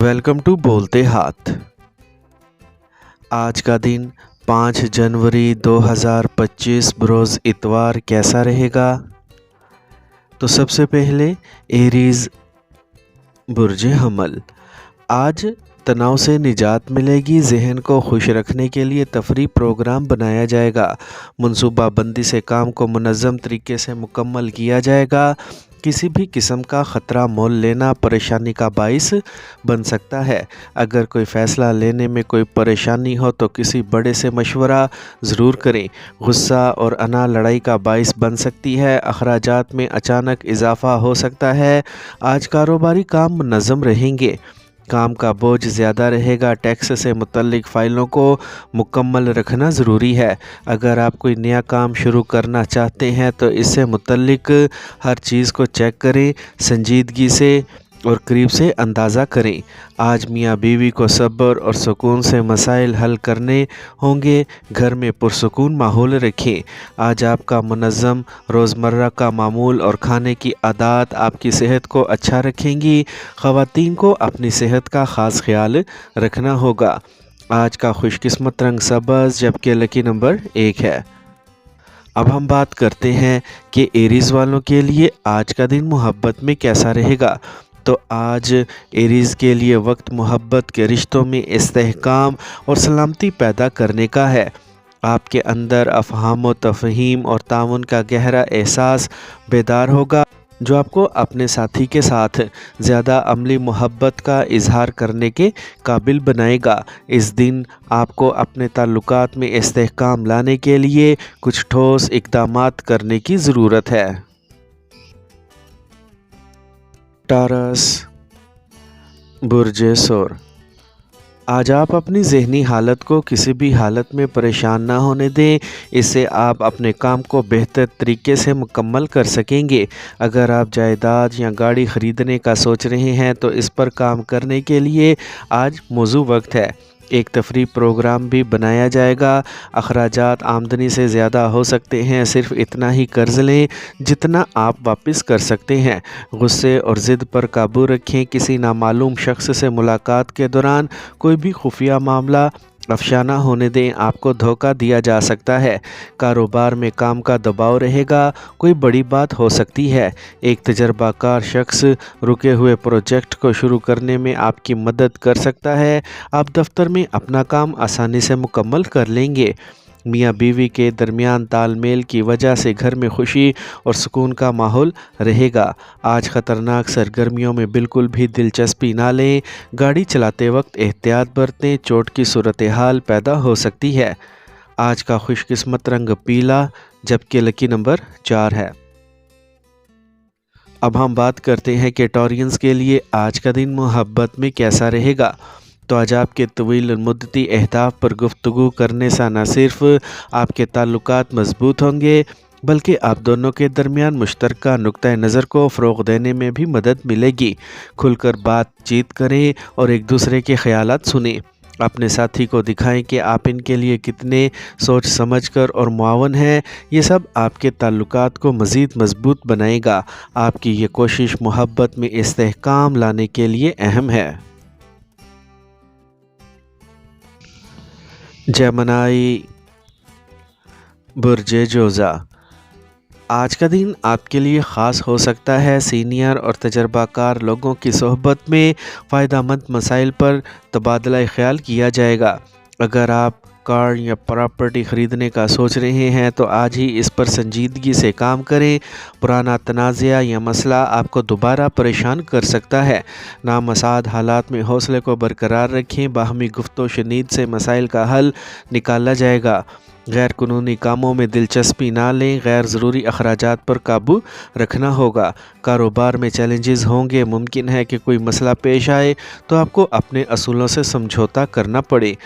Welcome to बोलते हाथ। आज का दिन 5 जनवरी 2025 बरोज़ इतवार कैसा रहेगा? तो सबसे पहले एरीज़ बुर्ज हमल। आज तनाव से निजात मिलेगी। जहन को खुश रखने के लिए तफरी प्रोग्राम बनाया जाएगा। मनसूबाबंदी से काम को मुनज़्ज़म तरीके से मुकम्मल किया जाएगा। किसी भी किस्म का ख़तरा मोल लेना परेशानी का बाइस बन सकता है। अगर कोई फ़ैसला लेने में कोई परेशानी हो तो किसी बड़े से मशवरा ज़रूर करें। गुस्सा और अना लड़ाई का बाइस बन सकती है। अखराजात में अचानक इजाफ़ा हो सकता है। आज कारोबारी काम मुनज़्ज़म रहेंगे। काम का बोझ ज़्यादा रहेगा। टैक्स से मुतल्लिक फ़ाइलों को मुकम्मल रखना ज़रूरी है। अगर आप कोई नया काम शुरू करना चाहते हैं तो इससे मुतल्लिक हर चीज़ को चेक करें, संजीदगी से और करीब से अंदाज़ा करें। आज मियाँ बीवी को सब्र और सुकून से मसाइल हल करने होंगे। घर में पुरसुकून माहौल रखें। आज आपका मुनज़्ज़म रोज़मर्रा का मामूल और खाने की आदत आपकी सेहत को अच्छा रखेंगी। ख़वातीन को अपनी सेहत का ख़ास ख्याल रखना होगा। आज का खुशकिस्मत रंग सब्ज़ जबकि लकी नंबर 1 है। अब हम बात करते हैं कि एरीज़ वालों के लिए आज का दिन मोहब्बत में कैसा रहेगा। तो आज एरीज़ के लिए वक्त मोहब्बत के रिश्तों में इस्तेहकाम और सलामती पैदा करने का है। आपके अंदर अफ़हाम व तफ़हीम और ताउन का गहरा एहसास बेदार होगा, जो आपको अपने साथी के साथ ज़्यादा अमली मोहब्बत का इजहार करने के काबिल बनाएगा। इस दिन आपको अपने ताल्लुकात में इस्तेहकाम लाने के लिए कुछ ठोस इक़दामात करने की ज़रूरत है। टॉरस बुर्ज सौर। आज आप अपनी ज़हनी हालत को किसी भी हालत में परेशान ना होने दें। इससे आप अपने काम को बेहतर तरीके से मुकम्मल कर सकेंगे। अगर आप जायदाद या गाड़ी ख़रीदने का सोच रहे हैं तो इस पर काम करने के लिए आज मौजू वक्त है। एक तफरी प्रोग्राम भी बनाया जाएगा। अखराजात आमदनी से ज़्यादा हो सकते हैं। सिर्फ इतना ही कर्ज़ लें जितना आप वापस कर सकते हैं। गुस्से और ज़िद पर काबू रखें। किसी नामालूम शख्स से मुलाकात के दौरान कोई भी खुफिया मामला अफशाना होने दें। आपको धोखा दिया जा सकता है। कारोबार में काम का दबाव रहेगा। कोई बड़ी बात हो सकती है। एक तजर्बाकार शख्स रुके हुए प्रोजेक्ट को शुरू करने में आपकी मदद कर सकता है। आप दफ्तर में अपना काम आसानी से मुकम्मल कर लेंगे। मियाँ बीवी के दरमियान तालमेल की वजह से घर में खुशी और सुकून का माहौल रहेगा। आज ख़तरनाक सरगर्मियों में बिल्कुल भी दिलचस्पी ना लें। गाड़ी चलाते वक्त एहतियात बरतें। चोट की सूरत हाल पैदा हो सकती है। आज का खुशकिस्मत रंग पीला जबकि लकी नंबर 4 है। अब हम बात करते हैं कि टॉरियंस के लिए आज का दिन मोहब्बत में कैसा रहेगा। तो आज आपके तवील मुद्दती अहदाफ पर गुफ्तगू करने से न सिर्फ आपके ताल्लुकात मजबूत होंगे बल्कि आप दोनों के दरमियान मुश्तरका नुक्ता नज़र को फ़रोग़ देने में भी मदद मिलेगी। खुलकर बातचीत करें और एक दूसरे के ख़यालात सुनें। अपने साथी को दिखाएं कि आप इनके लिए कितने सोच समझकर और मुआवन हैं। ये सब आपके ताल्लुकात को मज़ीद मजबूत बनाएगा। आपकी ये कोशिश मोहब्बत में इस्तेहकाम लाने के लिए अहम है। जेमिनी बुर्ज जोज़ा। आज का दिन आपके लिए ख़ास हो सकता है। सीनियर और तजर्बाकार लोगों की सोहबत में फ़ायदेमंद मसाइल पर तबादला ख्याल किया जाएगा। अगर आप कार या प्रॉपर्टी ख़रीदने का सोच रहे हैं तो आज ही इस पर संजीदगी से काम करें। पुराना तनाज़ा या मसला आपको दोबारा परेशान कर सकता है। नामसाद हालात में हौसले को बरकरार रखें। बाहमी गुफ्तो शनीद से मसाइल का हल निकाला जाएगा। गैर कानूनी कामों में दिलचस्पी ना लें। गैर ज़रूरी अखराजात पर काबू रखना होगा। कारोबार में चैलेंजेस होंगे। मुमकिन है कि कोई मसला पेश आए तो आपको अपने असूलों से समझौता करना पड़े।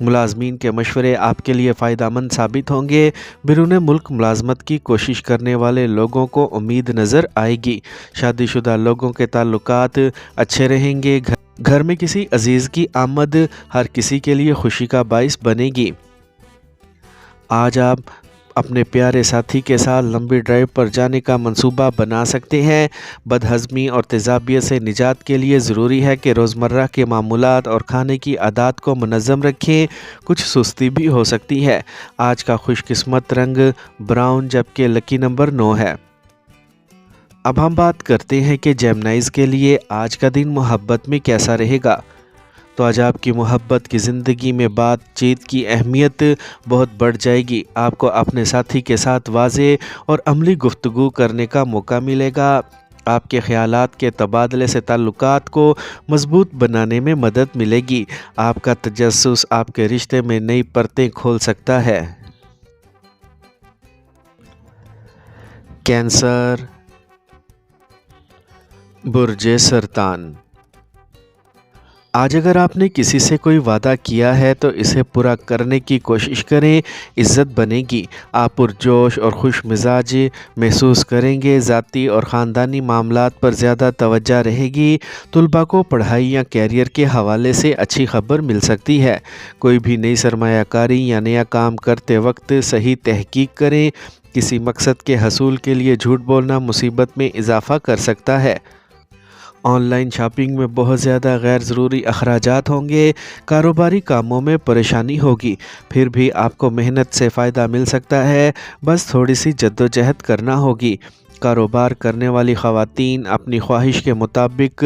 मुलाजमीन के मशवरे आपके लिए फ़ायदेमंद साबित होंगे। बैरून मुल्क मुलाजमत की कोशिश करने वाले लोगों को उम्मीद नज़र आएगी। शादीशुदा लोगों के ताल्लुकात अच्छे रहेंगे। घर में किसी अजीज़ की आमद हर किसी के लिए खुशी का बाइस बनेगी। आज आप अपने प्यारे साथी के साथ लंबी ड्राइव पर जाने का मंसूबा बना सकते हैं। बदहज़मी और तेज़ाबियत से निजात के लिए ज़रूरी है कि रोज़मर्रा के मामूलात और खाने की आदत को मुनज़्ज़म रखें। कुछ सुस्ती भी हो सकती है। आज का खुशकिस्मत रंग ब्राउन जबकि लकी नंबर 9 है। अब हम बात करते हैं कि जेमिनीज़ के लिए आज का दिन मोहब्बत में कैसा रहेगा। तो आज आपकी मोहब्बत की ज़िंदगी में बातचीत की अहमियत बहुत बढ़ जाएगी। आपको अपने साथी के साथ वाज़े और अमली गुफ्तगू करने का मौका मिलेगा। आपके ख़यालात के तबादले से ताल्लुकात को मज़बूत बनाने में मदद मिलेगी। आपका तजस्सुस आपके रिश्ते में नई परतें खोल सकता है। कैंसर, बुर्जे सरतान। आज अगर आपने किसी से कोई वादा किया है तो इसे पूरा करने की कोशिश करें। इज़्ज़त बनेगी। आप पुरजोश और खुश मिजाज महसूस करेंगे। ज़ाती और ख़ानदानी मामलात पर ज़्यादा तवज्जो रहेगी। तुलबा को पढ़ाई या कैरियर के हवाले से अच्छी खबर मिल सकती है। कोई भी नई सरमायाकारी या नया काम करते वक्त सही तहकीक करें। किसी मकसद के हसूल के लिए झूठ बोलना मुसीबत में इजाफ़ा कर सकता है। ऑनलाइन शॉपिंग में बहुत ज़्यादा गैर ज़रूरी अखराजात होंगे। कारोबारी कामों में परेशानी होगी, फिर भी आपको मेहनत से फ़ायदा मिल सकता है। बस थोड़ी सी जद्दोजहद करना होगी। कारोबार करने वाली ख़वातीन अपनी ख्वाहिश के मुताबिक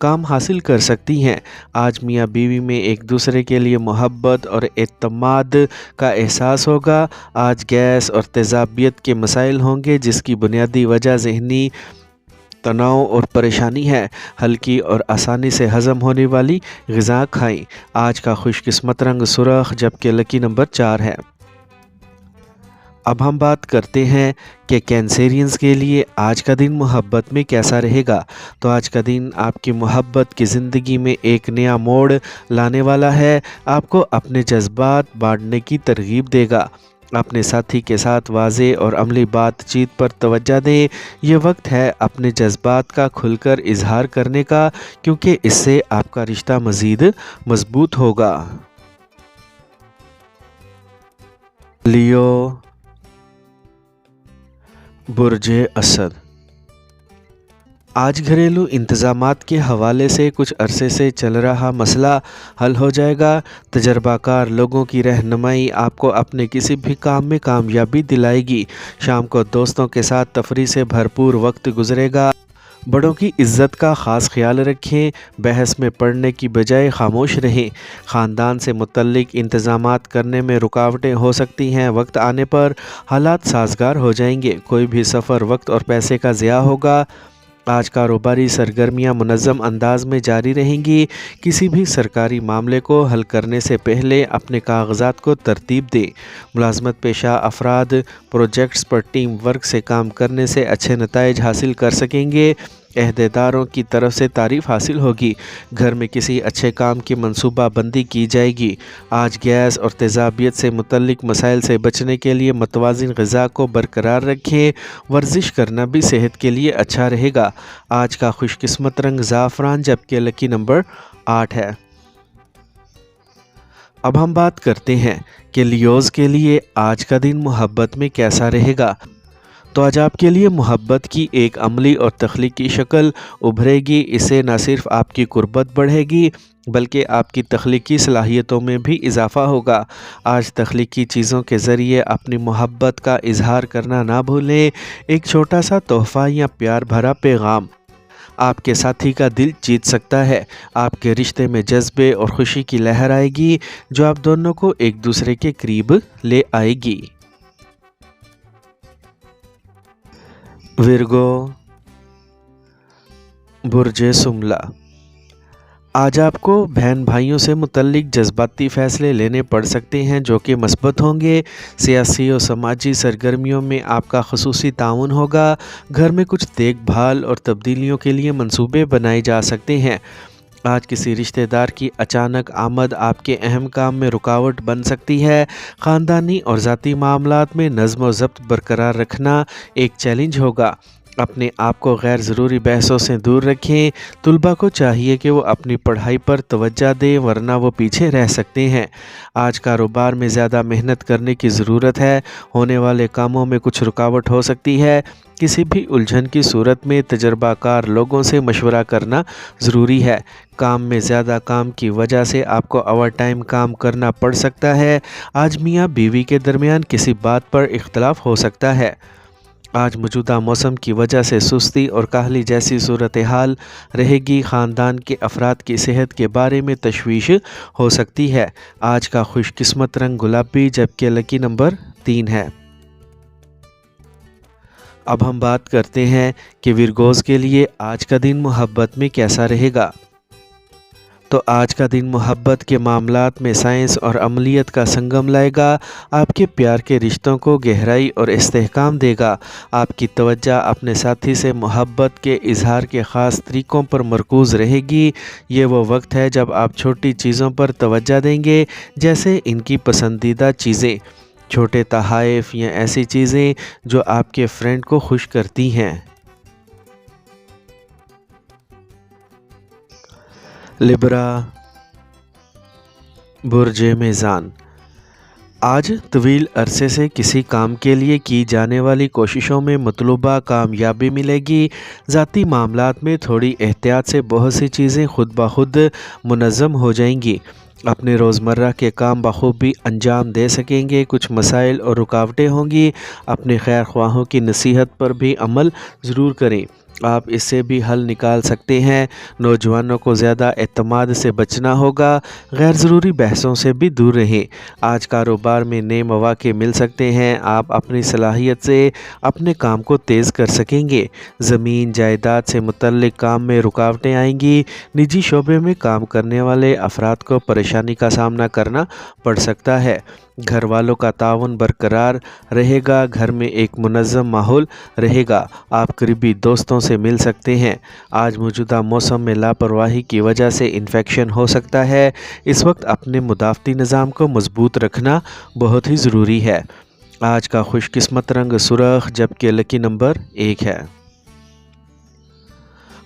काम हासिल कर सकती हैं। आज मियाँ बीवी में एक दूसरे के लिए मोहब्बत और एतमाद का एहसास होगा। आज गैस और तेज़ाबियत के मसाइल होंगे जिसकी बुनियादी वजह ज़हनी तनाव और परेशानी है। हल्की और आसानी से हज़म होने वाली ग़िज़ा खाएं। आज का खुशकिस्मत रंग सुर्ख जबकि लकी नंबर 4 है। अब हम बात करते हैं कि कैंसेरियंस के लिए आज का दिन मोहब्बत में कैसा रहेगा। तो आज का दिन आपकी मोहब्बत की ज़िंदगी में एक नया मोड़ लाने वाला है। आपको अपने जज्बात बांटने की तरगीब देगा। अपने साथी के साथ वाज़े और अमली बातचीत पर तवज्जो दें। ये वक्त है अपने जज्बात का खुलकर इजहार करने का, क्योंकि इससे आपका रिश्ता मज़ीद मजबूत होगा। लियो, बुर्जे असद। आज घरेलू इंतज़ामात के हवाले से कुछ अरसे से चल रहा मसला हल हो जाएगा। तजर्बाकार लोगों की रहनुमाई आपको अपने किसी भी काम में कामयाबी दिलाएगी। शाम को दोस्तों के साथ तफरी से भरपूर वक्त गुजरेगा। बड़ों की इज़्ज़त का ख़ास ख्याल रखें। बहस में पड़ने की बजाय खामोश रहें। ख़ानदान से मुतल्लिक इंतज़ामात करने में रुकावटें हो सकती हैं। वक्त आने पर हालात साजगार हो जाएंगे। कोई भी सफ़र वक्त और पैसे का ज़िया होगा। आज कारोबारी सरगर्मियां मुनज़्ज़म अंदाज में जारी रहेंगी। किसी भी सरकारी मामले को हल करने से पहले अपने कागजात को तरतीब दें। मुलाजमत पेशा अफराद प्रोजेक्ट्स पर टीम वर्क से काम करने से अच्छे नताइज हासिल कर सकेंगे। अहदेदारों की तरफ से तारीफ़ हासिल होगी। घर में किसी अच्छे काम की मंसूबा बंदी की जाएगी। आज गैस और तेज़ाबियत से मुतल्लिक मसाइल से बचने के लिए मतवाज़िन ग़िज़ा को बरकरार रखें। वर्जिश करना भी सेहत के लिए अच्छा रहेगा। आज का खुशकिस्मत रंग ज़ाफ़रान जबकि लकी नंबर 8 है। अब हम बात करते हैं कि लियोज़ के लिए आज का दिन मोहब्बत में कैसा रहेगा। तो आज आपके लिए मोहब्बत की एक अमली और तख्लीकी शक्ल उभरेगी। इससे न सिर्फ आपकी कुर्बत बढ़ेगी बल्कि आपकी तख्लीकी सलाहियतों में भी इजाफ़ा होगा। आज तख्लीकी चीज़ों के ज़रिए अपनी मोहब्बत का इजहार करना ना भूलें। एक छोटा सा तोहफ़ा या प्यार भरा पैगाम आपके साथी का दिल जीत सकता है। आपके रिश्ते में जज्बे और खुशी की लहर आएगी जो आप दोनों को एक दूसरे के करीब ले आएगी। विर्गो, बुर्जे सुमला। आज आपको बहन भाइयों से मुतल्लिक जज्बाती फ़ैसले लेने पड़ सकते हैं जो कि मस्बत होंगे। सियासी और समाजी सरगर्मियों में आपका ख़ुसूसी ताउन होगा। घर में कुछ देखभाल और तब्दीलियों के लिए मंसूबे बनाए जा सकते हैं। आज किसी रिश्तेदार की अचानक आमद आपके अहम काम में रुकावट बन सकती है। ख़ानदानी और ज़ाती मामलात में नज़्म व ज़ब्त बरकरार रखना एक चैलेंज होगा। اپنے آپ کو غیر ضروری بحثوں سے دور رکھیں۔ طلباء کو چاہیے کہ وہ اپنی پڑھائی پر توجہ دیں ورنہ وہ پیچھے رہ سکتے ہیں۔ آج کاروبار میں زیادہ محنت کرنے کی ضرورت ہے۔ ہونے والے کاموں میں کچھ رکاوٹ ہو سکتی ہے۔ کسی بھی الجھن کی صورت میں تجربہ کار لوگوں سے مشورہ کرنا ضروری ہے۔ کام میں زیادہ کام کی وجہ سے آپ کو اوور ٹائم کام کرنا پڑ سکتا ہے۔ آج میاں بیوی کے درمیان کسی بات پر اختلاف ہو سکتا ہے۔ آج موجودہ موسم کی وجہ سے سستی اور کاہلی جیسی صورتحال رہے گی۔ خاندان کے افراد کی صحت کے بارے میں تشویش ہو سکتی ہے۔ آج کا خوش قسمت رنگ گلابی جبکہ لکی نمبر 3 ہے۔ اب ہم بات کرتے ہیں کہ ورگوز کے لیے آج کا دن محبت میں کیسا رہے گا۔ تو آج کا دن محبت کے معاملات میں سائنس اور عملیت کا سنگم لائے گا۔ آپ کے پیار کے رشتوں کو گہرائی اور استحکام دے گا۔ آپ کی توجہ اپنے ساتھی سے محبت کے اظہار کے خاص طریقوں پر مرکوز رہے گی۔ یہ وہ وقت ہے جب آپ چھوٹی چیزوں پر توجہ دیں گے، جیسے ان کی پسندیدہ چیزیں، چھوٹے تحائف یا ایسی چیزیں جو آپ کے فرینڈ کو خوش کرتی ہیں۔ لبرا، برج میزان، آج طویل عرصے سے کسی کام کے لیے کی جانے والی کوششوں میں مطلوبہ کامیابی ملے گی۔ ذاتی معاملات میں تھوڑی احتیاط سے بہت سی چیزیں خود بخود منظم ہو جائیں گی۔ اپنے روزمرہ کے کام بخوبی انجام دے سکیں گے۔ کچھ مسائل اور رکاوٹیں ہوں گی۔ اپنے خیر خواہوں کی نصیحت پر بھی عمل ضرور کریں، آپ اس سے بھی حل نکال سکتے ہیں۔ نوجوانوں کو زیادہ اعتماد سے بچنا ہوگا۔ غیر ضروری بحثوں سے بھی دور رہیں۔ آج کاروبار میں نئے مواقع مل سکتے ہیں۔ آپ اپنی صلاحیت سے اپنے کام کو تیز کر سکیں گے۔ زمین جائیداد سے متعلق کام میں رکاوٹیں آئیں گی۔ نجی شعبے میں کام کرنے والے افراد کو پریشانی کا سامنا کرنا پڑ سکتا ہے۔ گھر والوں کا تعاون برقرار رہے گا۔ گھر میں ایک منظم ماحول رہے گا۔ آپ قریبی دوستوں سے مل سکتے ہیں۔ آج موجودہ موسم میں لاپرواہی کی وجہ سے انفیکشن ہو سکتا ہے۔ اس وقت اپنے مدافعتی نظام کو مضبوط رکھنا بہت ہی ضروری ہے۔ آج کا خوش قسمت رنگ سرخ جبکہ لکی نمبر 1 ہے۔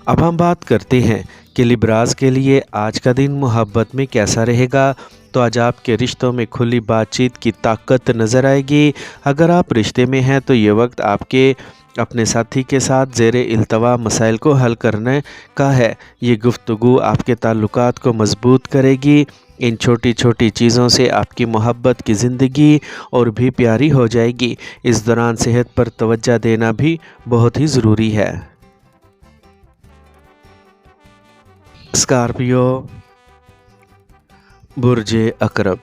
اب ہم بات کرتے ہیں کہ لبراز کے لیے آج کا دن محبت میں کیسا رہے گا۔ تو آج آپ کے رشتوں میں کھلی بات چیت کی طاقت نظر آئے گی۔ اگر آپ رشتے میں ہیں تو یہ وقت آپ کے اپنے ساتھی کے ساتھ زیر التوا مسائل کو حل کرنے کا ہے۔ یہ گفتگو آپ کے تعلقات کو مضبوط کرے گی۔ ان چھوٹی چھوٹی چیزوں سے آپ کی محبت کی زندگی اور بھی پیاری ہو جائے گی۔ اس دوران صحت پر توجہ دینا بھی بہت ہی ضروری ہے۔ اسکارپیو، برج عقرب،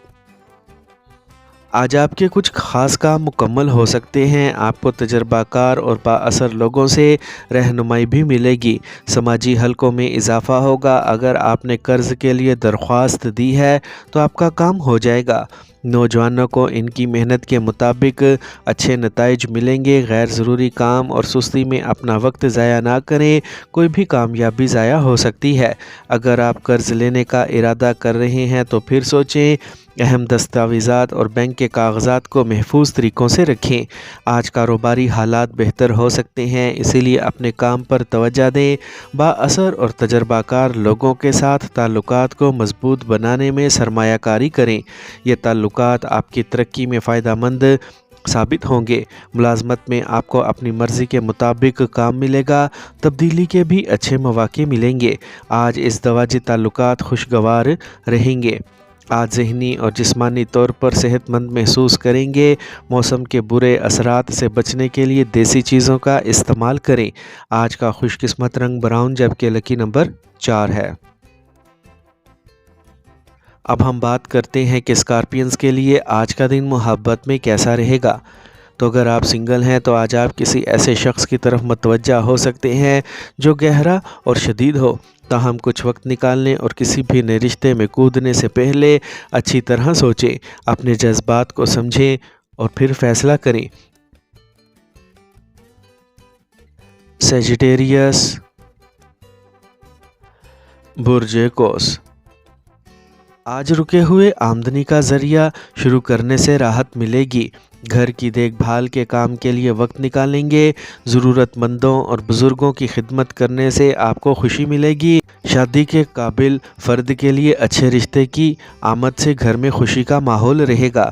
آج آپ کے کچھ خاص کام مکمل ہو سکتے ہیں۔ آپ کو تجربہ کار اور با اثر لوگوں سے رہنمائی بھی ملے گی۔ سماجی حلقوں میں اضافہ ہوگا۔ اگر آپ نے قرض کے لیے درخواست دی ہے تو آپ کا کام ہو جائے گا۔ نوجوانوں کو ان کی محنت کے مطابق اچھے نتائج ملیں گے۔ غیر ضروری کام اور سستی میں اپنا وقت ضائع نہ کریں، کوئی بھی کامیابی ضائع ہو سکتی ہے۔ اگر آپ قرض لینے کا ارادہ کر رہے ہیں تو پھر سوچیں۔ اہم دستاویزات اور بینک کے کاغذات کو محفوظ طریقوں سے رکھیں۔ آج کاروباری حالات بہتر ہو سکتے ہیں، اسی لیے اپنے کام پر توجہ دیں۔ با اثر اور تجربہ کار لوگوں کے ساتھ تعلقات کو مضبوط بنانے میں سرمایہ کاری کریں۔ یہ تعلقات آپ کی ترقی میں فائدہ مند ثابت ہوں گے۔ ملازمت میں آپ کو اپنی مرضی کے مطابق کام ملے گا۔ تبدیلی کے بھی اچھے مواقع ملیں گے۔ آج ازدواجی تعلقات خوشگوار رہیں گے۔ آج ذہنی اور جسمانی طور پر صحت مند محسوس کریں گے۔ موسم کے برے اثرات سے بچنے کے لیے دیسی چیزوں کا استعمال کریں۔ آج کا خوش قسمت رنگ براؤن جبکہ لکی نمبر 4 ہے۔ اب ہم بات کرتے ہیں کہ اسکارپینز کے لیے آج کا دن محبت میں کیسا رہے گا۔ تو اگر آپ سنگل ہیں تو آج آپ کسی ایسے شخص کی طرف متوجہ ہو سکتے ہیں جو گہرا اور شدید ہو۔ تاہم کچھ وقت نکالنے اور کسی بھی نئے رشتے میں کودنے سے پہلے اچھی طرح سوچیں، اپنے جذبات کو سمجھیں اور پھر فیصلہ کریں۔ سیجیٹیریس، برج قوس، आज रुके हुए आमदनी का ज़रिया शुरू करने से राहत मिलेगी। घर की देखभाल के काम के लिए वक्त निकालेंगे। ज़रूरतमंदों और बुज़ुर्गों की खिदमत करने से आपको खुशी मिलेगी। शादी के काबिल फ़र्द के लिए अच्छे रिश्ते की आमद से घर में खुशी का माहौल रहेगा।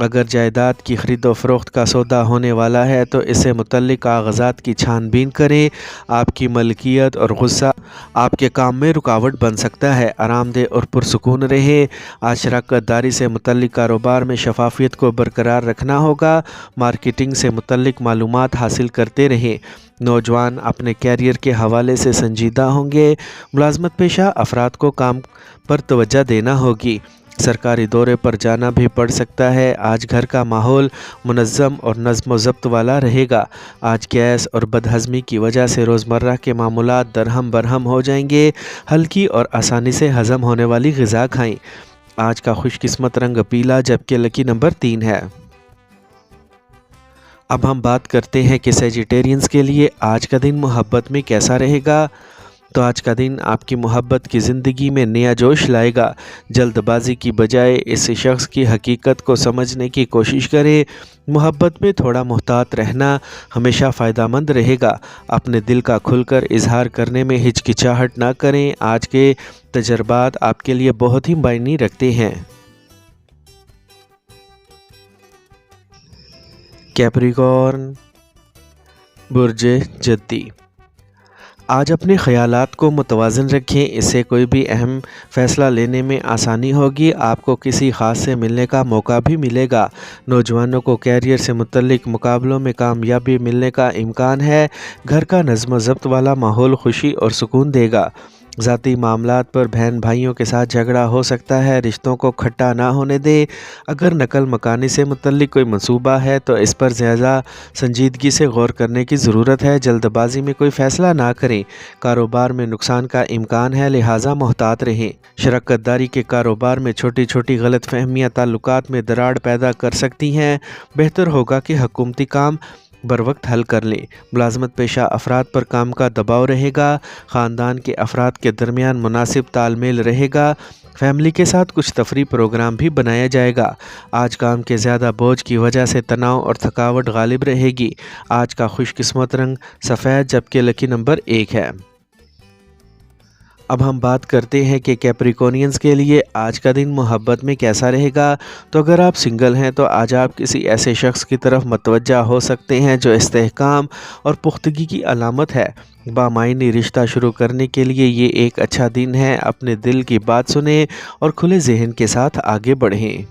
अगर जायदाद की ख़रीद व फ़रोख्त का सौदा होने वाला है तो इससे मुतल्लिक़ कागज़ात की छानबीन करें। आपकी मलकियत और गुस्सा आपके काम में रुकावट बन सकता है। आरामदेह और पुरसुकून रहें। आज शराकत दारी से मुतल्लिक़ कारोबार में शफाफियत को बरकरार रखना होगा। मार्केटिंग से मुतल्लिक़ मालूमात हासिल करते रहें। नौजवान अपने कैरियर के हवाले से संजीदा होंगे। मुलाजमत पेशा अफराद को काम पर तवज्जो देना होगी। सरकारी दौरे पर जाना भी पड़ सकता है। आज घर का माहौल मुनज़्ज़म और नज़्म व ज़ब्त वाला रहेगा। आज गैस और बदहज़मी की वजह से रोज़मर्रा के मामूलात दरहम बरहम हो जाएंगे। हल्की और आसानी से हज़म होने वाली ग़िज़ा खाएं। आज का खुशकिस्मत रंग पीला जबकि लकी नंबर 3 है। अब हम बात करते हैं कि सेजिटेरियंस के लिए आज का दिन मोहब्बत में कैसा रहेगा। तो आज का दिन आपकी मोहब्बत की ज़िंदगी में नया जोश लाएगा। जल्दबाजी की बजाय इस शख्स की हकीकत को समझने की कोशिश करें। मोहब्बत में थोड़ा मुहतात रहना हमेशा फ़ायदेमंद रहेगा। अपने दिल का खुलकर इजहार करने में हिचकिचाहट ना करें। आज के तजर्बात आपके लिए बहुत ही मायने रखते हैं। कैप्रिकॉर्न, बुर्जे जद्दी, आज अपने ख़यालात को मुतवाज़िन रखें। इससे कोई भी अहम फ़ैसला लेने में आसानी होगी। आपको किसी ख़ास से मिलने का मौका भी मिलेगा। नौजवानों को कैरियर से मुतल्लिक़ मुकाबलों में कामयाबी मिलने का इम्कान है। घर का नज़्म व ज़ब्त वाला माहौल खुशी और सुकून देगा। ज़ाती मामलात पर बहन भाइयों के साथ झगड़ा हो सकता है। रिश्तों को खट्टा ना होने दें। अगर नकल मकानी से मुतल्लिक़ कोई मंसूबा है तो इस पर ज़्यादा संजीदगी से गौर करने की ज़रूरत है। जल्दबाजी में कोई फ़ैसला ना करें। कारोबार में नुकसान का इम्कान है, लिहाजा मोहतात रहें। शराकत दारी के कारोबार में छोटी छोटी गलत फहमियाँ ताल्लुकात में दरार पैदा कर सकती हैं। बेहतर होगा कि हुकूमती काम बर वक्त हल कर लें। मुलाजमत पेशा अफराद पर काम का दबाव रहेगा। ख़ानदान के अफराद के दरमियान मुनासिब तालमेल रहेगा। फैमिली के साथ कुछ तफरी प्रोग्राम भी बनाया जाएगा। आज काम के ज़्यादा बोझ की वजह से तनाव और थकावट गालिब रहेगी। आज का खुशकिस्मत रंग सफ़ेद जबकि लकी नंबर 1 है। अब हम बात करते हैं कि कैप्रिकॉर्नियंस के लिए आज का दिन मोहब्बत में कैसा रहेगा। तो अगर आप सिंगल हैं तो आज आप किसी ऐसे शख्स की तरफ मतवज्जा हो सकते हैं जो इस्तेहकाम और पुख्तगी की अलामत है। बामायनी रिश्ता शुरू करने के लिए ये एक अच्छा दिन है। अपने दिल की बात सुने और खुले जहन के साथ आगे बढ़ें।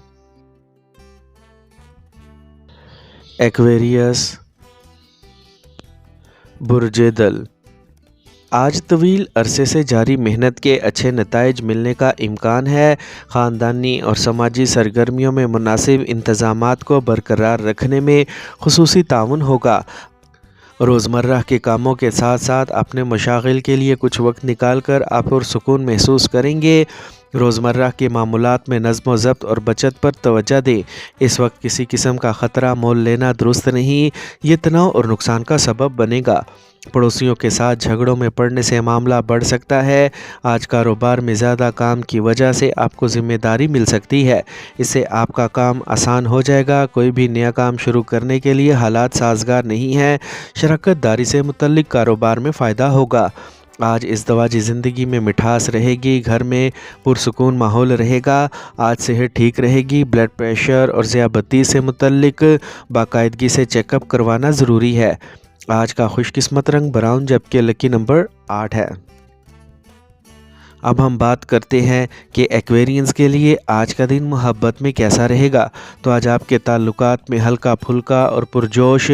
एक्वेरियस, बुर्जे दल, आज तवील अरसे से जारी मेहनत के अच्छे नताइज मिलने का इम्कान है। ख़ानदानी और समाजी सरगर्मियों में मुनासिब इंतज़ामात को बरकरार रखने में खुसूसी ताउन होगा। रोज़मर्रा के कामों के साथ साथ अपने मशागिल के लिए कुछ वक्त निकाल कर आप पुरसुकून महसूस करेंगे। रोज़मर्रा के मामूलात में नज़्म व ज़ब्त और बचत पर तवज्जो दें। इस वक्त किसी किस्म का ख़तरा मोल लेना दुरुस्त नहीं। ये तनाव और नुकसान का सबब बनेगा। पड़ोसियों के साथ झगड़ों में पड़ने से मामला बढ़ सकता है। आज कारोबार में ज़्यादा काम की वजह से आपको ज़िम्मेदारी मिल सकती है। इससे आपका काम आसान हो जाएगा। कोई भी नया काम शुरू करने के लिए हालात साजगार नहीं है। शराकत दारी से मुतल्लिक़ कारोबार में फ़ायदा होगा। आज इज़्दवाजी ज़िंदगी में मिठास रहेगी। घर में पुरसुकून माहौल रहेगा। आज सेहत ठीक रहेगी। ब्लड प्रेशर और ज़ियाबतीस से मुतल्लिक़ बाकायदगी से चेकअप करवाना ज़रूरी है। आज का खुशकिस्मत रंग ब्राउन जबकि लकी नंबर 8 है। अब हम बात करते हैं कि एक्वेरियंस के लिए आज का दिन मोहब्बत में कैसा रहेगा। तो आज आपके ताल्लुकात में हल्का फुल्का और पुरजोश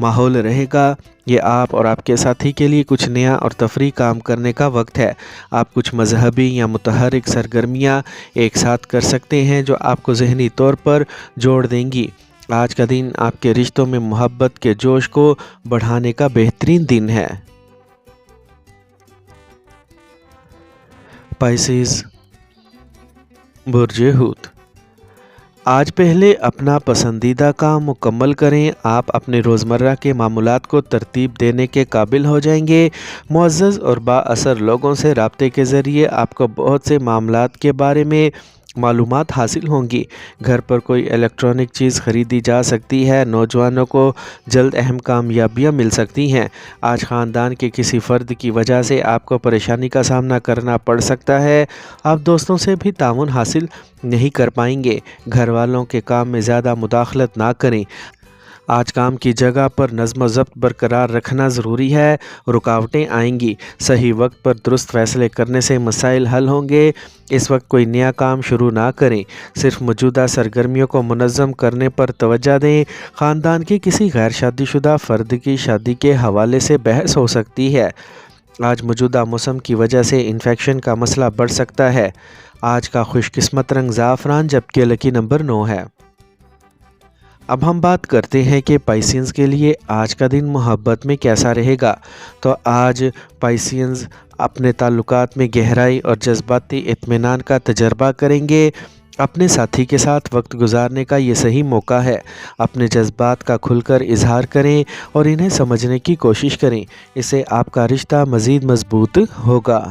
माहौल रहेगा। ये आप और आपके साथी के लिए कुछ नया और तफरी काम करने का वक्त है। आप कुछ मजहबी या मुतहरिक सरगर्मियाँ एक साथ कर सकते हैं जो आपको ज़हनी तौर पर जोड़ देंगी। आज का दिन आपके रिश्तों में मोहब्बत के जोश को बढ़ाने का बेहतरीन दिन है। पाइसेस, बुर्जे हूत, आज पहले अपना पसंदीदा काम मुकम्मल करें। आप अपने रोज़मर्रा के मामूलात को तरतीब देने के काबिल हो जाएंगे। मुअज़्ज़ज़ और बाअसर लोगों से राब्ते के ज़रिए आपको बहुत से मामलात के बारे में मालूमात हासिल होंगी। घर पर कोई इलेक्ट्रॉनिक चीज़ खरीदी जा सकती है। नौजवानों को जल्द अहम कामयाबियां मिल सकती हैं। आज ख़ानदान के किसी फ़र्द की वजह से आपको परेशानी का सामना करना पड़ सकता है। आप दोस्तों से भी ताउन हासिल नहीं कर पाएंगे। घर वालों के काम में ज़्यादा मुदाखलत ना करें। आज काम की जगह पर नज़्म व ज़ब्त बरकरार रखना ज़रूरी है। रुकावटें आएंगी। सही वक्त पर दुरुस्त फ़ैसले करने से मसाइल हल होंगे। इस वक्त कोई नया काम शुरू ना करें। सिर्फ मौजूदा सरगर्मियों को मुनज़्ज़म करने पर तवज्जो दें। ख़ानदान के किसी गैर शादीशुदा फ़र्द की शादी के हवाले से बहस हो सकती है। आज मौजूदा मौसम की वजह से इन्फेक्शन का मसला बढ़ सकता है। आज का खुशकिस्मत रंग ज़ाफ़रान, जबकि लकी नंबर 9 है। अब हम बात करते हैं कि पाइसियंस के लिए आज का दिन मोहब्बत में कैसा रहेगा। तो आज पाइसियंस अपने ताल्लुकात में गहराई और जज्बाती इत्मीनान का तजर्बा करेंगे। अपने साथी के साथ वक्त गुजारने का ये सही मौका है। अपने जज्बात का खुलकर इजहार करें और इन्हें समझने की कोशिश करें। इससे आपका रिश्ता मज़ीद मज़बूत होगा।